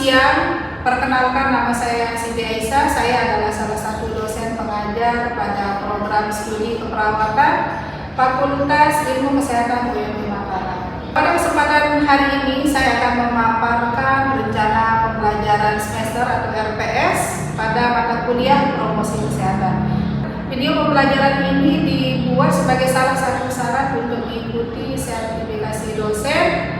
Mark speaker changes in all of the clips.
Speaker 1: siang, perkenalkan nama saya Siti Aisyah. Saya adalah salah satu dosen pengajar pada program studi keperawatan Fakultas Ilmu Kesehatan UMI Mataram. Pada kesempatan hari ini saya akan memaparkan rencana pembelajaran semester atau RPS pada mata kuliah promosi kesehatan. Video pembelajaran ini dibuat sebagai salah satu syarat untuk mengikuti sertifikasi dosen,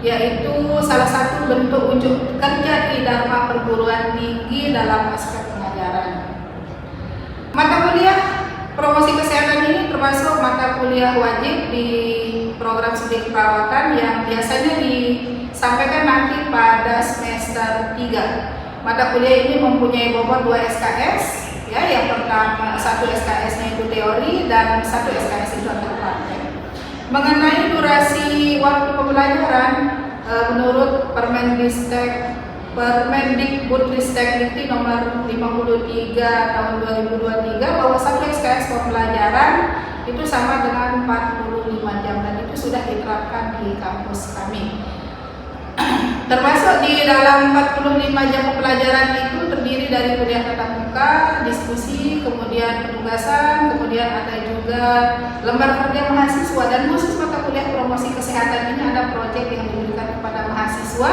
Speaker 1: yaitu salah satu bentuk unjuk kerja di Dharma perguruan tinggi dalam aspek pengajaran. Mata kuliah promosi kesehatan ini termasuk mata kuliah wajib di program studi keperawatan yang biasanya disampaikan nanti pada semester 3. Mata kuliah ini mempunyai bobot 2 SKS, ya, yang pertama 1 SKS-nya itu teori dan 1 SKS itu adalah praktek. Mengenai durasi waktu pembelajaran, menurut Permendikbudristek nomor 53 tahun 2023 bahwa 1 SKS pembelajaran itu sama dengan 45 jam dan itu sudah diterapkan di kampus kami. Termasuk di dalam 45 jam pembelajaran itu terdiri dari kuliah tatap muka, diskusi, kemudian penugasan, kemudian ada juga lembar kerja mahasiswa, dan khusus mata kuliah promosi kesehatan ini ada proyek yang diberikan kepada mahasiswa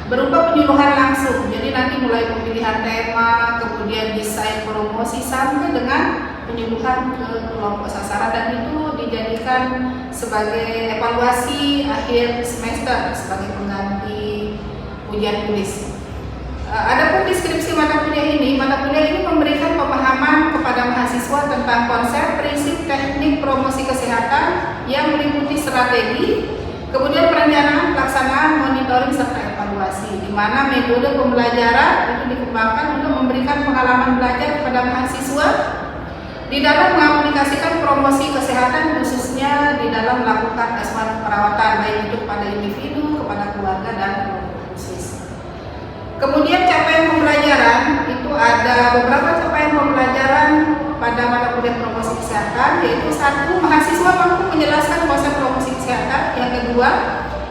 Speaker 1: berupa penyuluhan langsung. Jadi nanti mulai pemilihan tema, kemudian desain promosi sampai dengan penyuluhan ke kelompok sasaran, dan itu dijadikan sebagai evaluasi akhir semester sebagai pengganti ujian tulis. Adapun deskripsi mata kuliah ini memberikan pemahaman kepada mahasiswa tentang konsep, prinsip, teknik promosi kesehatan yang meliputi strategi, kemudian perencanaan, pelaksanaan, monitoring serta evaluasi, di mana metode pembelajaran itu dikembangkan untuk memberikan pengalaman belajar kepada mahasiswa di dalam mengaplikasikan promosi kesehatan, khususnya di dalam melakukan asuhan perawatan baik itu kepada individu, kepada keluarga dan kelompok khusus. Kemudian capaian pembelajaran itu ada beberapa capaian pembelajaran pada mata kuliah promosi kesehatan, yaitu 1. Mahasiswa mampu menjelaskan konsep promosi kesehatan. Yang kedua,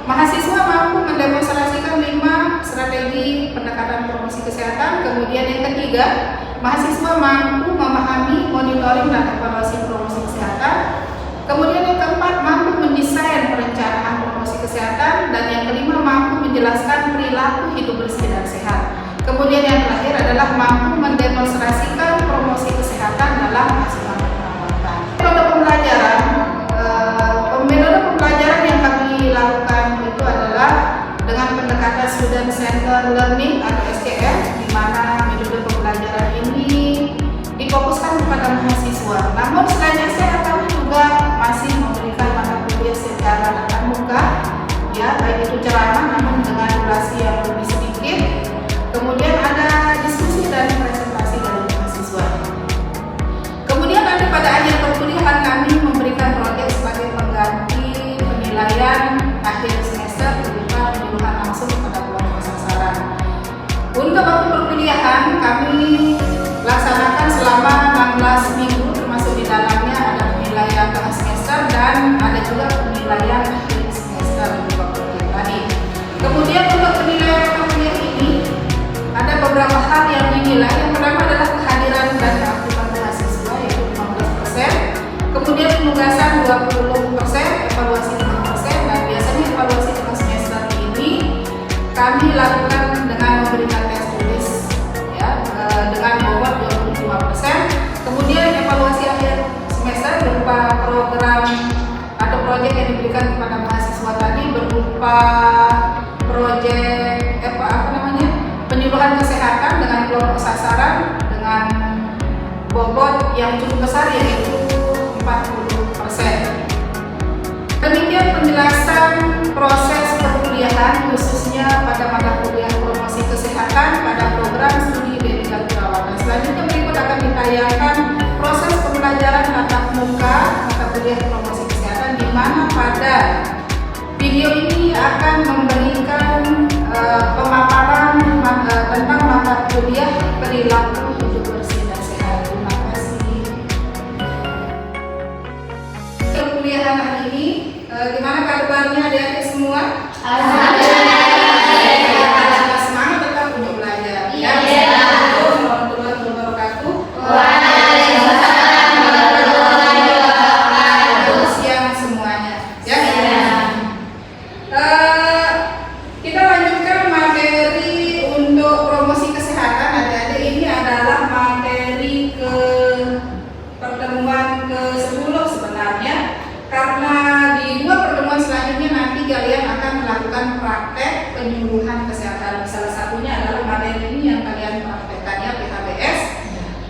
Speaker 1: mahasiswa mampu mendemonstrasikan 5 strategi pendekatan promosi kesehatan. Kemudian yang ketiga, mahasiswa mampu memahami, monitoring dan evaluasi promosi kesehatan. Kemudian yang keempat, mampu mendesain perencanaan promosi kesehatan. Dan yang kelima, mampu menjelaskan perilaku hidup bersih dan sehat. Kemudian yang terakhir adalah mampu mendemonstrasikan promosi kesehatan dalam asuhan perawatan. Metode pembelajaran yang kami lakukan itu adalah dengan pendekatan student center learning atau SCL, di mana metode pembelajaran ini difokuskan kepada mahasiswa. Namun selain SCL, kami juga masih memberikan mata kuliah secara tatap muka, ya, baik itu ceramah namun dengan durasi yang lebih sedikit. Kemudian ada diskusi dan presentasi dari mahasiswa. Kemudian nanti pada akhir perkuliahan kami memberikan proyek sebagai pengganti penilaian akhir semester berupa penyuluhan langsung kepada kelompok sasaran. Untuk waktu perkuliahan kami laksanakan selama 16 minggu, termasuk di dalamnya ada penilaian tengah semester dan ada juga penilaian akhir semester di waktu tadi. Kemudian untuk penilaian kuliah ini ada beberapa hal yang dinilai. Yang pertama adalah kehadiran dan keaktifan mahasiswa, yaitu 15%. Kemudian penugasan 20%, evaluasi 5%, dan biasanya evaluasi tengah semester ini kami lakukan dengan memberikan tes tulis, ya, dengan bobot 25%. Kemudian evaluasi akhir semester berupa program atau proyek yang diberikan kepada mahasiswa tadi berupa proyek penyuluhan kesehatan dengan kelompok sasaran dengan bobot yang cukup besar, yaitu 40%. Demikian penjelasan proses perkuliahan khususnya pada mata kuliah promosi kesehatan pada program studi klinikal keperawatan. Selanjutnya berikut akan ditayangkan proses pembelajaran tatap muka mata kuliah promosi kesehatan, di mana pada video ini akan memberikan pemaparan tentang mata kuliah perilaku hidup bersih dan sehat. Terima kasih. Perkuliahan hari ini, gimana kabarnya adik-adik semua? Alhamdulillah. Semangat tetap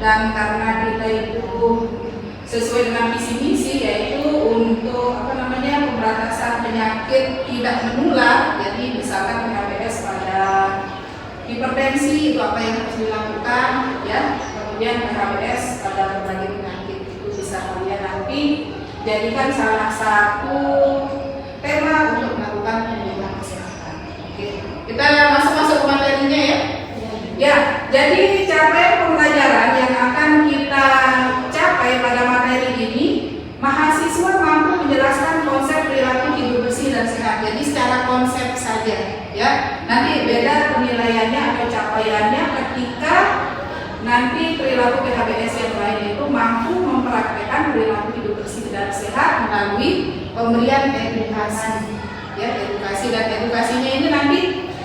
Speaker 1: dan karena kita itu sesuai dengan visi misi yaitu untuk pemberantasan penyakit tidak menular. Jadi misalkan PHBS pada hipertensi itu apa yang harus dilakukan ya, kemudian PHBS pada berbagai penyakit itu bisa kalian nanti jadikan salah satu tema untuk melakukan pendidikan kesehatan. Oke, kita masuk ke materinya ya. Ya, jadi capaian pembelajaran yang akan kita capai pada materi ini, mahasiswa mampu menjelaskan konsep perilaku hidup bersih dan sehat. Jadi secara konsep saja, ya. Nanti beda penilaiannya atau capaiannya ketika nanti perilaku PHBS yang lain itu mampu mempraktekkan perilaku hidup bersih dan sehat melalui pemberian edukasi, ya, edukasi. Dan edukasinya ini nanti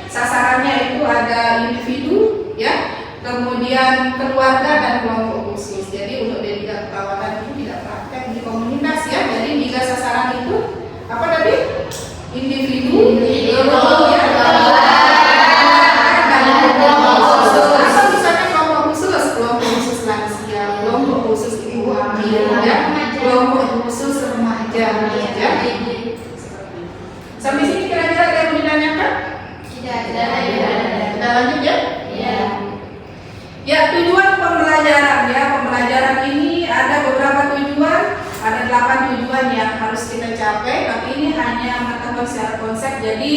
Speaker 1: sasarannya itu ada individu, ya, kemudian keluarga dan kelompok khusus. Jadi untuk D3 keperawatan itu tidak praktek di komunitas ya. Jadi 3 sasaran itu apa tadi? Individu, kelompok, dan kelompok khusus. Atau misalnya kelompok khusus lansia, kelompok khusus ibu hamil, ya, kelompok khusus remaja, ya. Sampai sini kira-kira ada yang ditanyakan? Kita lanjut ya. Ya, tujuan pembelajaran ya. Pembelajaran ini ada beberapa tujuan, ada 8 tujuan yang harus kita capai, tapi ini hanya mengetahui secara konsep. Jadi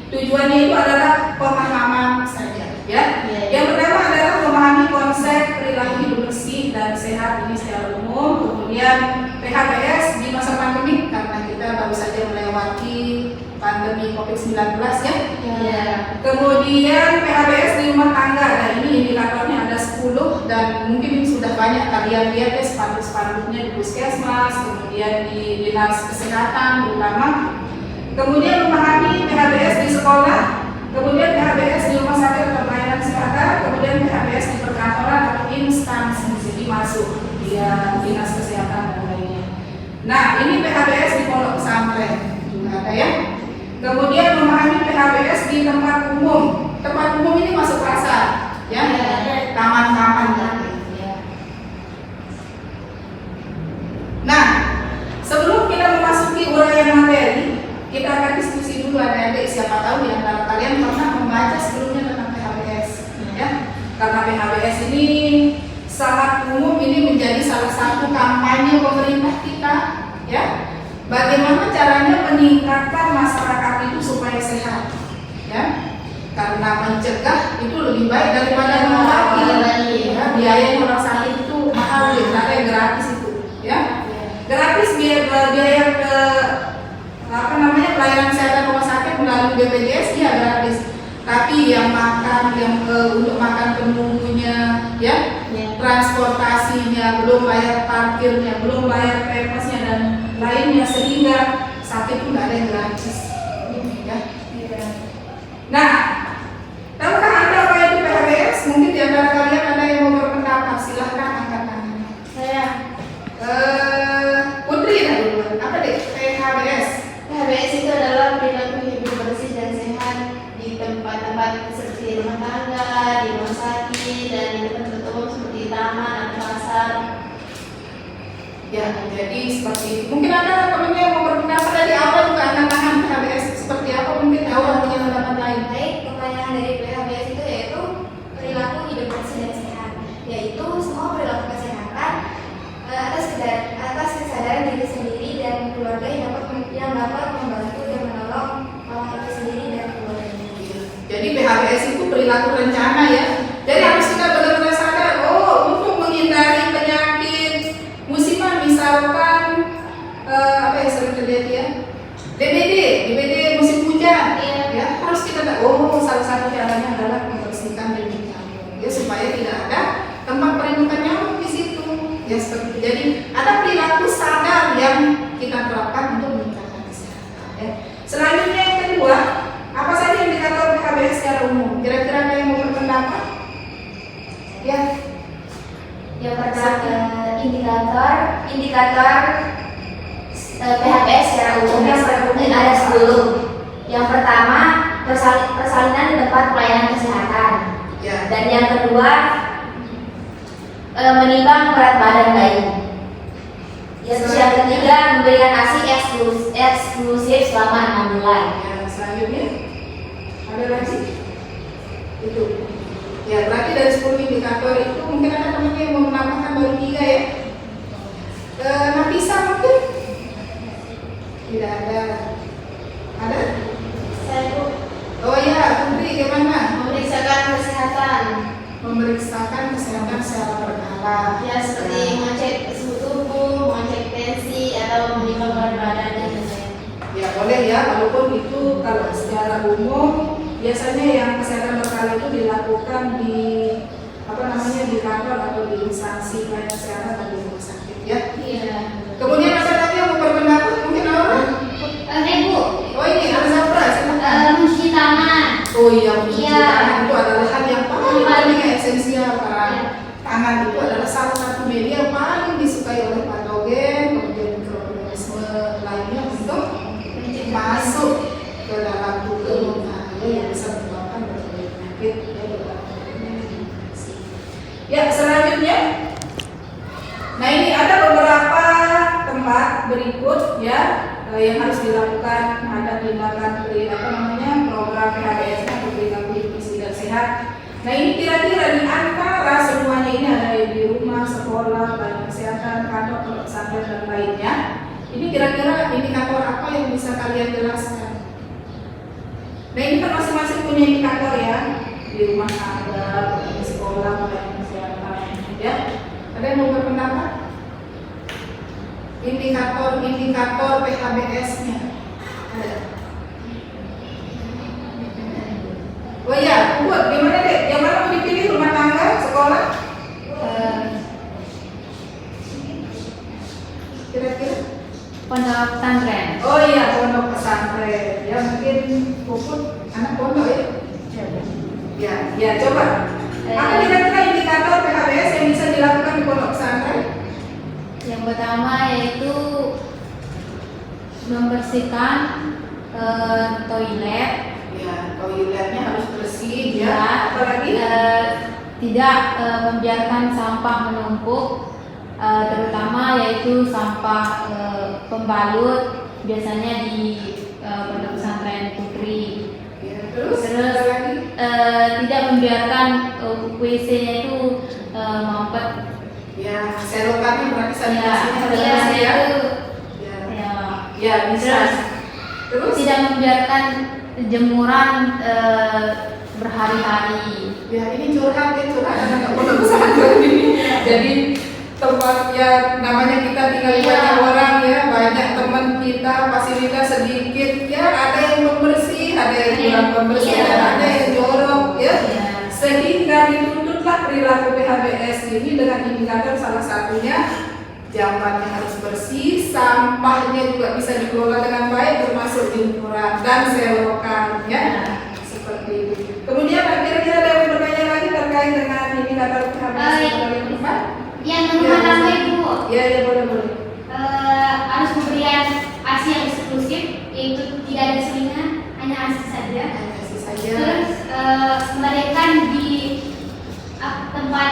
Speaker 1: tujuannya itu adalah pemahaman saja ya. Yang pertama adalah memahami konsep perilaku hidup bersih dan sehat ini secara umum. Kemudian PHBS di masa pandemi karena kita baru saja melewati pandemi COVID-19 ya. Kemudian PHBS di rumah tangga. Nah, ini indikatornya ada 10 dan mungkin sudah banyak kalian lihat ya spanduk-spanduknya di puskesmas, kemudian di dinas kesehatan terutama. Kemudian memahami PHBS di sekolah, kemudian PHBS di rumah sakit atau pelayanan kesehatan, kemudian PHBS di perkantoran atau instansi, jadi masuk dia dinas kesehatan dan lainnya. Nah, ini PHBS di pondok pesantren juga ada ya. Kemudian memahami PHBS di tempat umum. Tempat umum ini masuk pasar, ya, taman-taman. Nah, sebelum kita memasuki uraian materi, kita akan diskusi dulu adik-adik. Siapa tahu di antara kalian pernah membaca sebelumnya tentang PHBS, ya? Karena PHBS ini sangat umum, ini menjadi salah satu kampanye pemerintah kita, ya. Bagaimana caranya meningkatkan masyarakat itu supaya sehat, ya? Karena mencegah itu lebih baik daripada mengobati. Ya, biaya orang sakit itu mahal, karena yang gratis itu, ya. Gratis biaya ke pelayanan kesehatan rumah sakit melalui BPJS ya gratis. Tapi yang makan, untuk makan penunggunya, ya, transportasinya, belum bayar parkirnya, belum bayar pempesnya dan lainnya, sehingga sakit itu nggak ada yang gratis, ya. Nah, tahukah Anda apa itu PHBS? Mungkin di antara kalian ada yang mau berpendapat, silahkan angkat tangan.
Speaker 2: Saya
Speaker 1: Putri ya dulu. Apa deh PHBS?
Speaker 2: PHBS itu adalah perilaku hidup bersih dan sehat di tempat-tempat seperti rumah tangga, di rumah sakit, dan di tempat umum seperti taman atau pasar.
Speaker 1: Ya, jadi seperti itu. Mungkin ada temannya yang mau berpendapat dari awal juga angkat tangan. PHBS seperti apa? Mungkin orang punya pendapat lain.
Speaker 3: Baik, kepanjangan dari PHBS itu yaitu perilaku hidup bersih dan sehat, yaitu semua perilaku kesehatan atas kesadaran diri sendiri dan keluarga yang dapat membantu dan menolong orang itu sendiri dan keluarganya.
Speaker 1: Jadi PHBS itu perilaku rencana ya. Jadi harus kita benar-benar sadar, untuk menghindari penyakit musiman misalkan apa yang sering terjadi ya, DBD musim hujan, ya harus kita tahu. Salah satu caranya adalah membersihkan dinding nyamuk, ya supaya tidak ada tempat perindukan nyamuk di situ. Ya seperti itu. Jadi ada perilaku sadar yang kita terapkan untuk meningkatkan kesehatan. Ya. Selanjutnya yang kedua, apa saja indikator PHBS secara umum? Kira-kira ada yang mau berpendapat? Ya.
Speaker 3: Yang pertama indikator PHBS secara umum ada 10. Yang pertama persalinan di tempat pelayanan kesehatan.
Speaker 1: Ya.
Speaker 3: Dan yang kedua
Speaker 4: menimbang berat badan bayi. Yang ketiga, memberikan ASI eksklusif selama 6 bulan.
Speaker 1: Ya, selanjutnya ada lagi itu. Ya, berarti dari 10 indikator itu mungkin ada temannya yang mau menambahkan baru 3 ya. Nafisa mungkin? Tidak ada. Ada?
Speaker 2: Saya Bu,
Speaker 1: Oh ya, Putri gimana?
Speaker 2: memeriksakan kesehatan.
Speaker 1: Memeriksakan kesehatan secara berkala.
Speaker 2: Ya seperti mengecek suhu tubuh, mengecek tensi atau menimbang berat badan dan lain-lain.
Speaker 1: Ya boleh ya, walaupun itu kalau secara umum biasanya yang kesehatan berkala itu dilakukan di di kantor atau di instansi layanan kesehatan atau di rumah sakit ya.
Speaker 2: Iya.
Speaker 1: Kemudian ada lagi yang mau berpendapat mungkin orang?
Speaker 4: Ibu,
Speaker 1: Oh ini ada surprise.
Speaker 4: mencuci tangan.
Speaker 1: Oh iya, mencuci
Speaker 4: Iya.
Speaker 1: tangan itu adalah hal yang paling esensial karena tangan itu adalah salah satu media yang paling disukai oleh patogen, kemudian mikroorganisme lainnya untuk masuk ke dalam tubuh yang bisa menyebabkan berbagai penyakit ya, ya selanjutnya. Nah ini ada beberapa tempat berikut ya yang harus dilakukan. Ada tindakan program PHBS atau perilaku hidup bersih dan sehat. Nah ini kira-kira di antara semuanya ini ada di rumah, sekolah, badan kesehatan, kantor, pondok pesantren dan lainnya. Ini kira-kira indikator apa yang bisa kalian jelaskan? Nah ini kan masing-masing punya indikator ya. Di rumah ada, di sekolah, badan kesehatan, ya. Ada yang mau berpendapat? Indikator PHBS-nya ada. Oh iya, buat gimana deh? Yang mana mau dipilih, rumah tangga, sekolah? Kira-kira?
Speaker 4: Pondok pesantren.
Speaker 1: Oh iya, pondok pesantren. Ya mungkin Puput anak pondok ya. Ya coba. Apa kira-kira indikator PHBS yang bisa dilakukan di pondok pesantren?
Speaker 4: Yang pertama yaitu membersihkan toilet.
Speaker 1: Ya, toiletnya harus bersih ya.
Speaker 4: Ya.
Speaker 1: Apalagi?
Speaker 4: Tidak membiarkan sampah menumpuk, terutama yaitu sampah pembalut, biasanya di pondok pesantren Putri.
Speaker 1: Ya, terus
Speaker 4: Terus
Speaker 1: lagi?
Speaker 4: tidak membiarkan WC-nya itu mampet.
Speaker 1: Ya, selokannya berarti sanitasinya harus
Speaker 4: Iya,
Speaker 1: bersih ya.
Speaker 4: itu.
Speaker 1: Ya,
Speaker 4: Ya.
Speaker 1: ya bisa. Terus?
Speaker 4: Tidak membiarkan jemuran berhari-hari.
Speaker 1: Ya ini curhat anak pondok pesantren ini. Jadi tempatnya namanya kita tinggal di banyak orang ya, banyak teman kita, fasilitas sedikit ya, ada yang pembersih, ada yang kurang pembersih,
Speaker 4: Iya.
Speaker 1: dan ada yang jorok ya.
Speaker 4: Iya.
Speaker 1: Sehingga dituntutlah perilaku PHBS ini dengan indikator salah satunya jambannya harus bersih, sampahnya juga bisa dikelola dengan baik termasuk jemuran dan selokan ya. Seperti itu. Kemudian kira-kira ada yang bertanya lagi terkait dengan indikator PHBS yang keempat?
Speaker 4: Yang rumah tangga Ibu,
Speaker 1: Ya, boleh.
Speaker 4: harus pemberian ASI yang eksklusif, yaitu tidak ada selingan, hanya ASI saja.
Speaker 1: Kasih saja.
Speaker 4: Terus melahirkan di tempat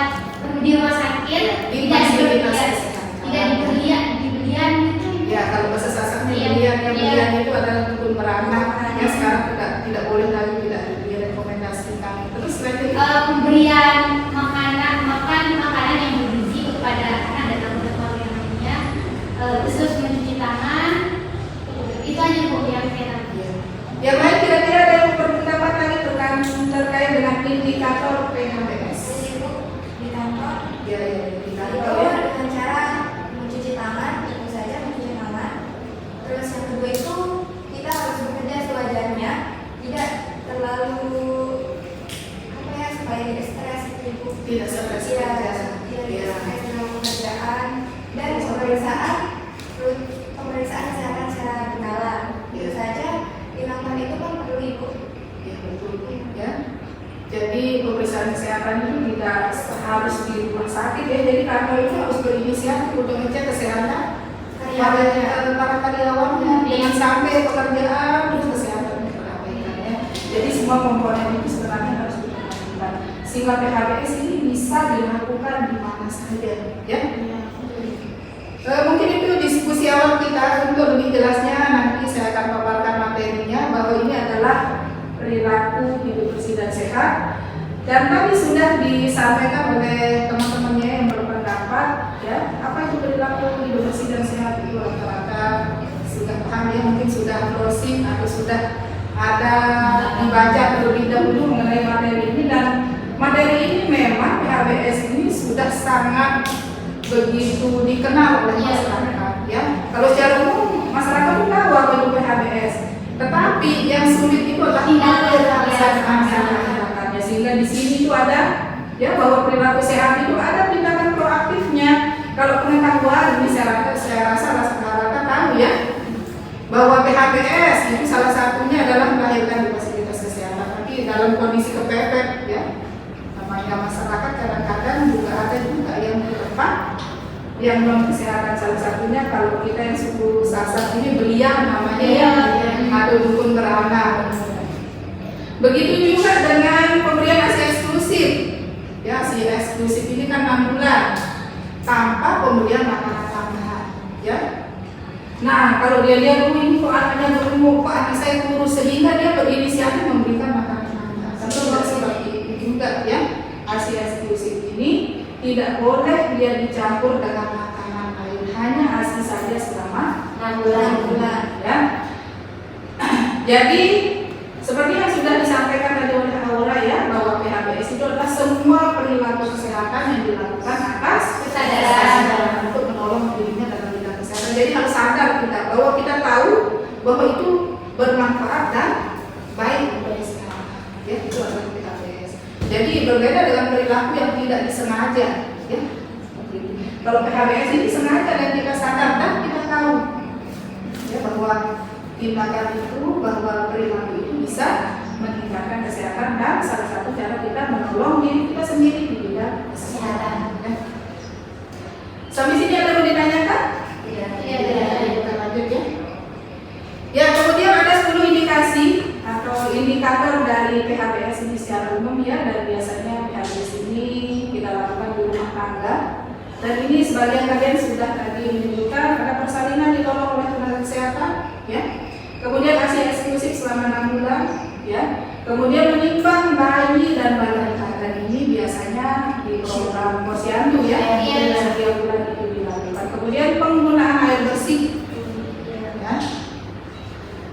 Speaker 4: di rumah sakit,
Speaker 1: Di
Speaker 4: tidak
Speaker 1: fasilitas
Speaker 4: diberian,
Speaker 1: kesehatan.
Speaker 4: tidak diberian gitu.
Speaker 1: Ya, kalau bahasa sasarnya
Speaker 4: Iya.
Speaker 1: belian itu adalah dukun beranak. Ya, sekarang tidak boleh lagi tidak direkomendasikan. Terus lagi
Speaker 4: Pemberian makanan yang bergizi kepada anak dan anggota keluarga yang lainnya, terus mencuci tangan, itu aja Bu yang saya tahu.
Speaker 1: ya. Yang lain kira-kira ada yang berpendapat lagi terkait dengan indikator PHBS?
Speaker 3: Di kantor
Speaker 1: Ya,
Speaker 3: itu
Speaker 1: indikator ya.
Speaker 3: dengan cara mencuci tangan, tentu saja mencuci tangan. Terus yang kedua itu kita harus bekerja sewajarnya, tidak terlalu supaya tidak stres gitu.
Speaker 1: Tidak stres
Speaker 3: Iya,
Speaker 1: kerja.
Speaker 3: tidak
Speaker 1: Ya.
Speaker 3: stres dalam pekerjaan dan pemeriksaan kesehatan secara berkala. Tentu
Speaker 1: Iya.
Speaker 3: saja di kantor itu kan perlu ibu.
Speaker 1: Ya, betul ya. Jadi pemeriksaan kesehatan itu tidak harus di rumah sakit ya. Jadi kantor itu harus berinisiatif untuk ngecek kesehatan para karyawannya. Jangan sampai pekerjaan terus kesehatan diperhatikan ya. Jadi semua komponen itu sebenarnya harus diperhatikan. Sehingga PHBS ini bisa bisa dilakukan di mana saja, ya. Mungkin itu diskusi awal kita. Untuk lebih jelasnya nanti saya akan paparkan materinya, bahwa ini adalah perilaku hidup bersih dan sehat. Dan tadi sudah disampaikan oleh teman-temannya yang berpendapat, ya, apa itu perilaku hidup bersih dan sehat itu rata-rata sudah paham, ya, mungkin sudah browsing atau sudah ada dibaca terlebih dahulu mengenai materi ini. Dan materi ini memang PHBS ini sudah sangat begitu dikenal oleh masyarakat, ya. Kalau secara umum masyarakat pun tahu apa itu PHBS, tetapi yang sulit itu adalah melaksanakannya. Sehingga di sini itu ada, ya, bahwa perilaku sehat itu ada tindakan proaktifnya. Kalau pengetahuan ini saya rasa rata-rata tahu, ya, bahwa PHBS itu salah satunya adalah melahirkan di fasilitas kesehatan. Tapi dalam kondisi kepepet, ya, namanya masyarakat kadang-kadang juga ada juga yang di tempat yang non kesehatan, salah satunya kalau kita yang suku Sasak ini belian namanya, ya, atau dukun beranak. Begitu juga dengan pemberian ASI eksklusif, ya, ASI eksklusif ini kan 6 bulan tanpa pemberian makanan tambahan, ya. Nah, kalau dia lihat ini kok anaknya gemuk, kok anak saya kurus, sehingga dia berinisiatif memberikan makanan tambahan. Tentu seperti itu juga, ya. ASI eksklusif ini tidak boleh dia dicampur dengan makanan lain, hanya ASI saja selama 6 bulan, ya. Jadi seperti yang sudah disampaikan tadi oleh Aura, ya, bahwa PHBS itu adalah semua perilaku kesehatan yang dilakukan atas kesadaran untuk menolong dirinya dalam bidang kesehatan. Jadi harus sadar kita bahwa kita tahu bahwa itu bermanfaat dan baik untuk kesehatan, ya, itu adalah PHBS. Jadi berbeda dengan perilaku yang tidak disengaja, ya. Kalau PHBS ini sengaja dan kita sadar dan kita tahu, ya, bahwa tindakan itu, bahwa perilaku itu bisa meningkatkan kesehatan, dan salah satu cara kita menolong diri kita sendiri di bidang kesehatan, ya. Sampai sini ada yang ditanyakan? Tidak. Kita lanjut, ya. Ya, kemudian ada 10 indikasi atau indikator dari PHBS ini secara umum, ya, dan biasanya PHBS ini kita lakukan di rumah tangga. Dan ini sebagian kalian sudah tadi menyebutkan ada persalinan ditolong oleh tenaga kesehatan, ya. Kemudian ASI eksklusif selama 6 bulan, ya. Kemudian menimbang bayi dan balita, dan ini biasanya di program posyandu, ya, setiap bulan itu dilakukan. Kemudian penggunaan air bersih, ya.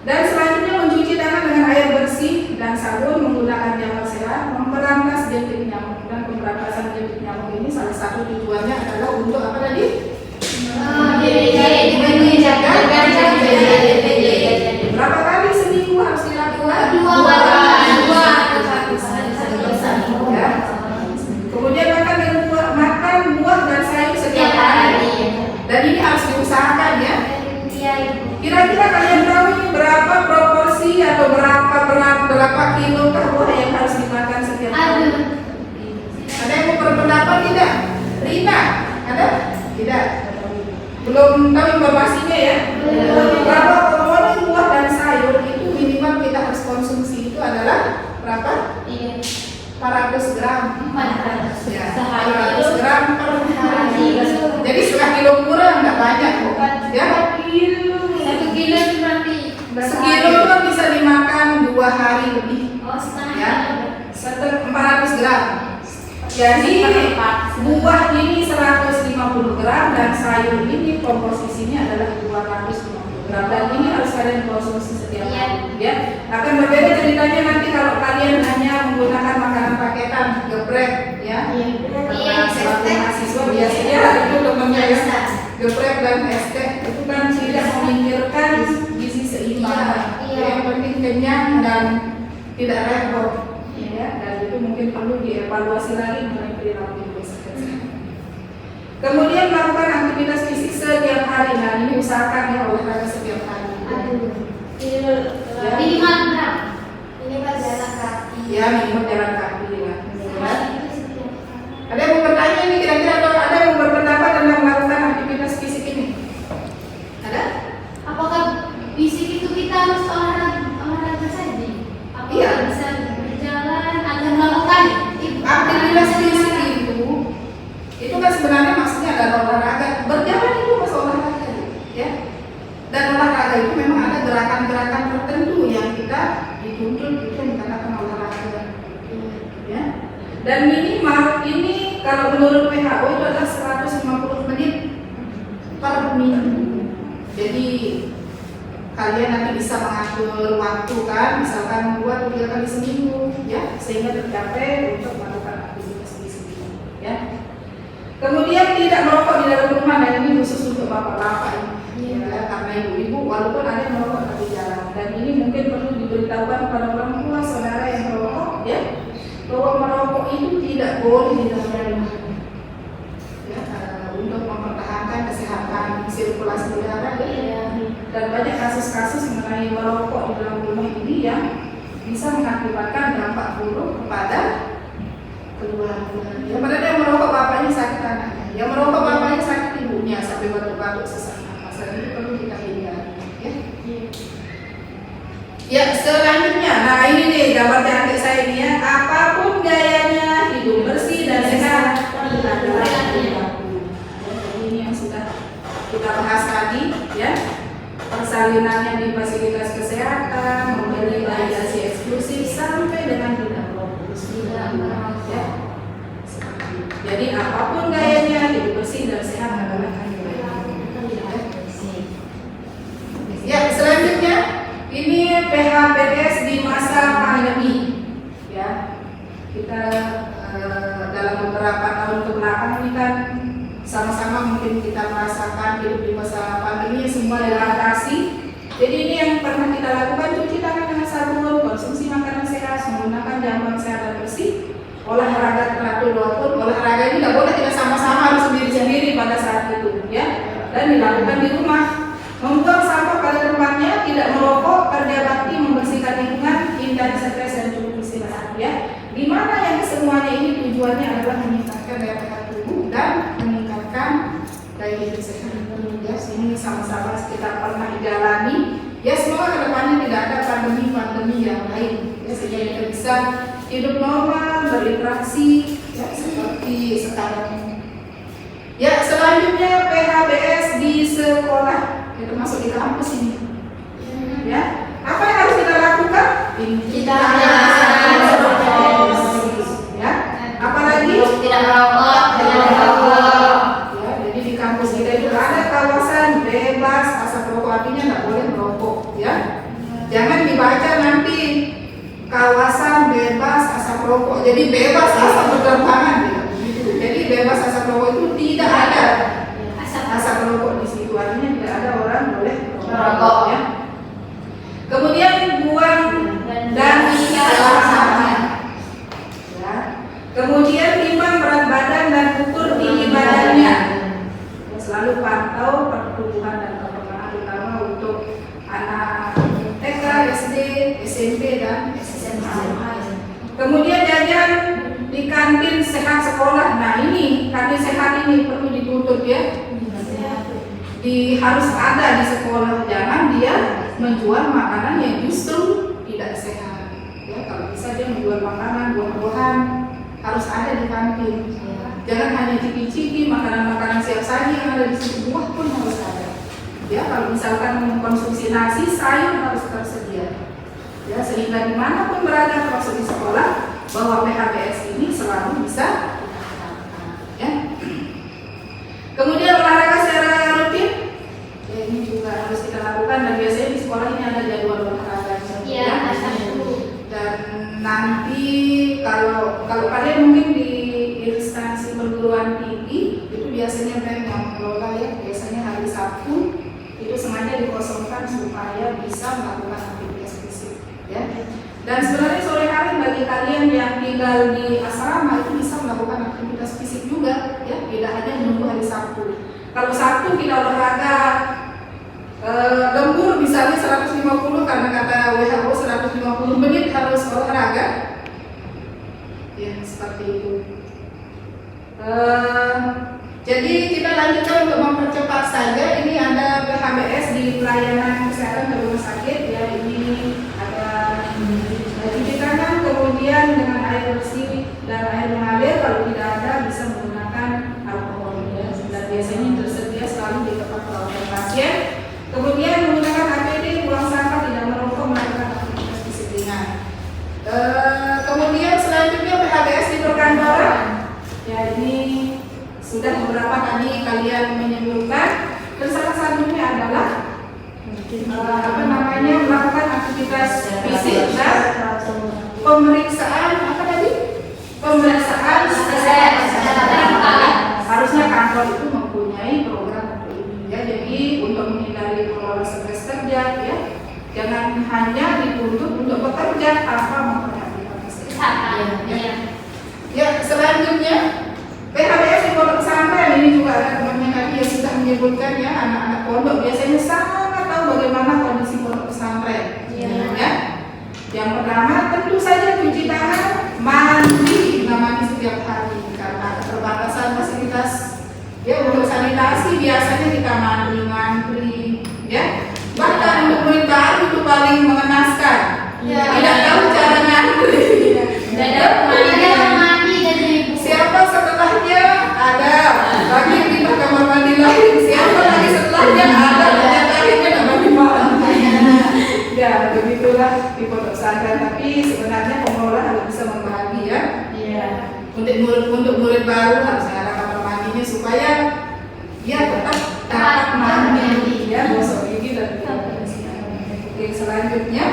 Speaker 1: Dan selanjutnya mencuci tangan dengan air bersih dan sabun, menggunakan jalan sehat, memberantas jentik nyamuk. Dan pemberantasan jentik nyamuk ini salah satu tujuannya adalah untuk apa tadi? Berapa kali seminggu harus dilakukan? 2 kali. Ya. Kemudian makan buah dan sayur setiap hari. Dan ini harus diusahakan, ya. Kira-kira kalian tahu ini berapa proporsi atau berapa kilo buah yang harus dimakan setiap hari? Ada yang mau berpendapat tidak? Rina, ada? Tidak. Belum tahu informasinya, ya. Berapa komponen buah dan sayur itu minimal kita harus konsumsi itu adalah berapa? 400 gram. 400. Ya, 400 gram per hari. Jadi setengah kilo kurang, nggak banyak, ya.
Speaker 4: 1 kilo itu berarti
Speaker 1: sekilo itu bisa dimakan 2 hari lebih.
Speaker 4: Oh, setengah,
Speaker 1: ya. 400 gram. Jadi buah ini 150 gram dan sayur ini komposisinya adalah 250 gram, dan ini harus kalian konsumsi setiap hari, ya. Akan berbeda ceritanya nanti kalau kalian hanya menggunakan makanan paketan, geprek, ya. Karena sebagai mahasiswa biasanya itu temannya, ya, geprek dan es teh itu kan tidak memikirkan gizi seimbang, yang penting kenyang dan tidak repot, ya. Dan itu mungkin perlu dievaluasi lagi mengenai perilaku hidup sehat. Kemudian melakukan aktivitas fisik setiap hari. Nah, ini usahakan, ya, olahraga setiap hari.
Speaker 4: minimal berapa?
Speaker 3: Minimal jalan kaki.
Speaker 1: Ya, minimal jalan kaki, ya. Ada yang mau bertanya ini kira-kira, atau ada yang mau berpendapat tentang melakukan aktivitas fisik ini? Ada?
Speaker 4: Apakah fisik itu kita harus olahraga saja? Apakah
Speaker 1: Iya.
Speaker 4: bisa berjalan atau melakukan
Speaker 1: Aktivitas fisik itu olahraga itu memang ada gerakan-gerakan tertentu yang kita dituntut, itu yang dikatakan olahraga. Ya. Dan minimal ini kalau menurut WHO itu adalah 150 menit per minggu. Jadi kalian nanti bisa mengatur waktu kan, misalkan 2 atau 3 kali seminggu, ya, sehingga tercapai untuk melakukan aktivitas fisik, ya. Kemudian tidak merokok di dalam rumah, dan ini khusus untuk bapak-bapak ini, ya, karena ibu-ibu walaupun ada yang merokok tapi jarang, dan ini mungkin perlu diberitahukan kepada orang tua saudara yang merokok, ya, bahwa merokok itu tidak boleh di dalam rumah, ya, untuk mempertahankan kesehatan sirkulasi udara, ya. Dan banyak kasus-kasus mengenai merokok di dalam rumah ini yang bisa mengakibatkan dampak buruk kepada keluarga. Ya, padahal yang merokok bapaknya sakit anaknya, yang merokok bapaknya sakit ibunya sampai batuk-batuk sesak nafas. Dan itu perlu kita hindari. Ya. Ya, selanjutnya, nah ini nih gambar cantik saya ini ya. Apapun gayanya, hidup bersih dan sehat adalah perilaku. Ya, jadi ini yang sudah kita bahas tadi, ya. Persalinannya di fasilitas kesehatan, membeli radiasi eksklusif sampai dengan tidak merokok. Ya. Jadi apapun gayanya, hidup bersih dan sehat adalah perilaku. Ya, selanjutnya ini PHBS di masa pandemi. Ya, kita dalam beberapa tahun kebelakang ini kan sama-sama mungkin kita merasakan hidup di masa pandemi semua dibatasi. Jadi ini yang pernah kita lakukan, cuci tangan dengan sabun, konsumsi makanan sehat, menggunakan jamuan sehat dan bersih, olahraga teratur walaupun olahraga ini tidak boleh kita sama-sama harus sendiri-sendiri pada saat itu, ya. Dan dilakukan di rumah, membuang sampah pada tempatnya, tidak merokok, kerja bakti, membersihkan lingkungan, hindari stres dan cukup istirahat, ya. Di mana yang semuanya ini tujuannya adalah meningkatkan daya tahan tubuh dan meningkatkan daya hidup sehat. Ya, ini sama-sama kita pernah jalani. Ya, semoga kedepannya tidak ada pandemi-pandemi yang lain. Ya, sehingga kita bisa hidup normal, berinteraksi, ya, seperti sekarang. Ya, selanjutnya PHBS di sekolah, itu masuk di kampus ini. Ya, apa yang harus kita lakukan?
Speaker 2: Kita
Speaker 1: ya, apalagi
Speaker 2: tidak merokok, tidak merokok.
Speaker 1: Ya, jadi di kampus kita itu ada kawasan bebas asap rokok, artinya nggak boleh merokok, ya. Jangan dibaca nanti kawasan bebas asap rokok, jadi bebas asap berterbangan, ya. Jadi bebas asap rokok itu tidak ada asap rokok di situ, artinya tidak ada orang boleh merokok, ya. Kemudian buang dan sampahnya. Ya. Kemudian timbang berat badan dan ukur tinggi badannya. Selalu pantau pertumbuhan dan perkembangan, terutama untuk anak TK, SD, SMP dan SMA. Kemudian jajan di kantin sehat sekolah. Nah ini kantin sehat ini perlu dituntut, ya. Harus ada di sekolah, jangan dia menjual makanan yang justru tidak sehat. Ya, kalau bisa dia menjual makanan buah-buahan, harus ada di kantin. Jangan hanya ciki-ciki makanan-makanan siap saji yang ada di situ, buah pun harus ada. Ya, kalau misalkan mengkonsumsi nasi, sayur harus tersedia. Ya, sehingga dimanapun berada, termasuk di sekolah, bahwa PHBS ini selalu bisa dilakukan. Ya. Kemudian olahraga secara rutin, ya, ini juga harus kita lakukan, dan biasanya di sekolah ini ada jadwal olahraga.
Speaker 4: Iya,
Speaker 1: dan nanti kalau kalian mungkin di instansi perguruan tinggi itu biasanya memang mengelola, ya, biasanya hari Sabtu itu sengaja dikosongkan supaya bisa melakukan aktivitas fisik, ya. Dan sebenarnya sore hari bagi kalian yang tinggal di asrama itu bisa melakukan aktivitas fisik juga, ya, tidak hanya menunggu hari Sabtu. Kalau Sabtu kita olahraga lembur misalnya 150, karena kata WHO 150 menit harus olahraga, ya, seperti itu. Jadi kita lanjutkan untuk mempercepat saja. Ini ada PHBS di pelayanan kesehatan di rumah sakit, ya. Ini ada cuci tangan, kemudian dengan air bersih dan air mengalir. Kalau tidak ada bisa menggunakan alkohol, ya. Dan biasanya tersedia selalu di tempat perawatan pasien. Kemudian menggunakan Dan salah satunya adalah melakukan aktivitas fisik dan pemeriksaan kesehatan. Harusnya kantor itu mempunyai program untuk ini ya. Jadi untuk menghindari mengelola stres kerja ya, jangan hanya dituntut untuk bekerja tanpa memperhatikan kesehatan. Ya, selanjutnya PHBS di pondok pesantren ini juga ada temannya tadi yang sudah menyebutkan ya, anak-anak pondok biasanya sangat tahu bagaimana kondisi pondok pesantren. Ya. Yang pertama tentu saja cuci tangan, mandi setiap hari karena keterbatasan fasilitas ya. Untuk sanitasi biasanya kita mandi ya. Bahkan untuk murid baru itu paling mengenaskan. Tidak tahu cara nyantri. Siapa setelahnya ada lagi pindah kamar mandi lain. Siapa lagi setelahnya ada ternyata namanya di mana. Ya begitulah di pondok pesantren. Tapi sebenarnya pengelola harus bisa membagi ya. Untuk murid baru harus ada kamar mandinya supaya dia tetap dapat mandi ya, gosok gigi dan Oke, selanjutnya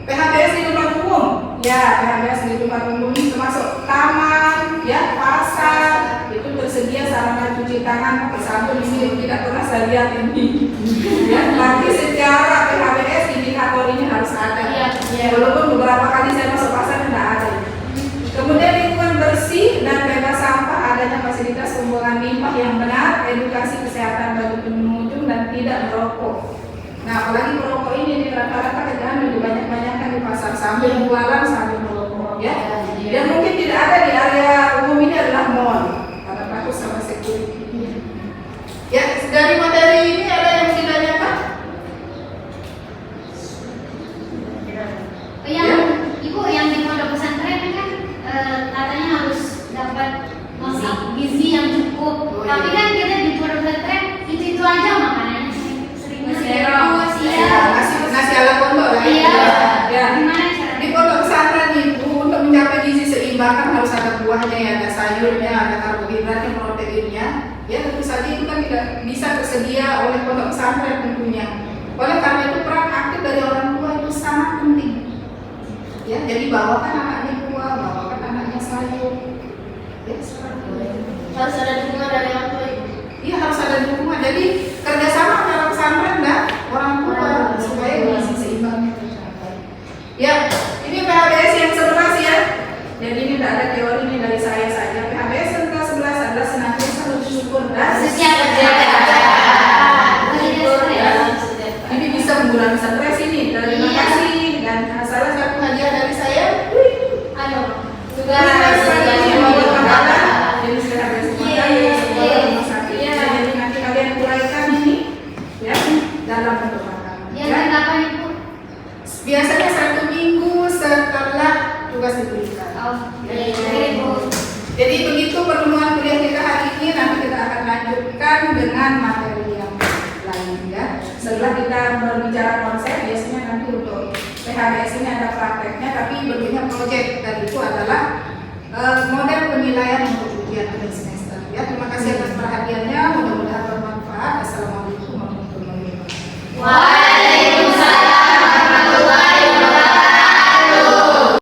Speaker 1: PHBS di tempat umum. Ya, PHBS di tempat umum ini termasuk taman, ya, pasar, itu tersedia sarana cuci tangan, pakai sabun. Ini tidak pernah saya lihat ini. Ya, tapi secara PHBS indikator ini harus ada. Walaupun beberapa kali saya masuk pasar tidak ada. Kemudian lingkungan bersih dan bebas sampah, adanya fasilitas pembuangan limbah yang benar, edukasi kesehatan bagi pengunjung dan tidak merokok. Nah, apalagi merokok ini di rata-rata kerjaan lebih banyak-banyakkan di pasar sambil jualan sambil merokok ya. Dan mungkin tidak ada di area umum ini adalah mall karena takut sama security. Ya, dari materi ini ada yang mau ditanyakan?
Speaker 4: Ibu yang di pondok pesantren kan katanya harus dapat gizi yang cukup. Tapi kan kita di pondok pesantren itu aja makanannya seringnya
Speaker 1: nasi ala pondok lah ya.
Speaker 4: Gimana caranya?
Speaker 1: Di pondok pesantren itu untuk mencapai gizi seimbang kan harus ada buahnya ya, ada sayurnya, ada karbohidratnya, proteinnya. Ya tentu saja itu kan tidak bisa tersedia oleh pondok pesantren tentunya. Oleh karena itu peran aktif dari orang tua itu sangat penting. Ya, jadi bawakan anaknya buah, bawakan anaknya sayur. Ya,
Speaker 2: Harus ada dukungan dari orang tua.
Speaker 1: Iya, harus ada dukungan. Jadi kerjasama antara pesantren dan orang tua supaya gizi seimbangnya tercapai. Ya, ini PHBS yang 11 ya. Jadi ini tidak ada teori, ini dari saya saja. PHBS yang ke-11 adalah senantiasa bersyukur dan ini bisa mengurangi stres ini. Terima kasih dan salah satu hadiah dari saya.
Speaker 2: Juga
Speaker 1: Jadi sudah habis sekolah rumah sakit. Jadi nanti kalian uraikan ini ya dalam bentuk makanan.
Speaker 4: Kapan Ibu?
Speaker 1: Biasanya 1 minggu setelah tugas diberikan. Jadi begitu pertemuan kuliah kita hari ini. Nanti kita akan lanjutkan dengan materi yang lain ya. Setelah kita berbicara konsep, biasanya nanti untuk PHBS ini ada prakteknya, tapi bentuknya proyek. Dan itu adalah model penilaian untuk ujian akhir semester. Ya, terima kasih atas perhatiannya. Mudah-mudahan bermanfaat. Assalamualaikum warahmatullahi wabarakatuh.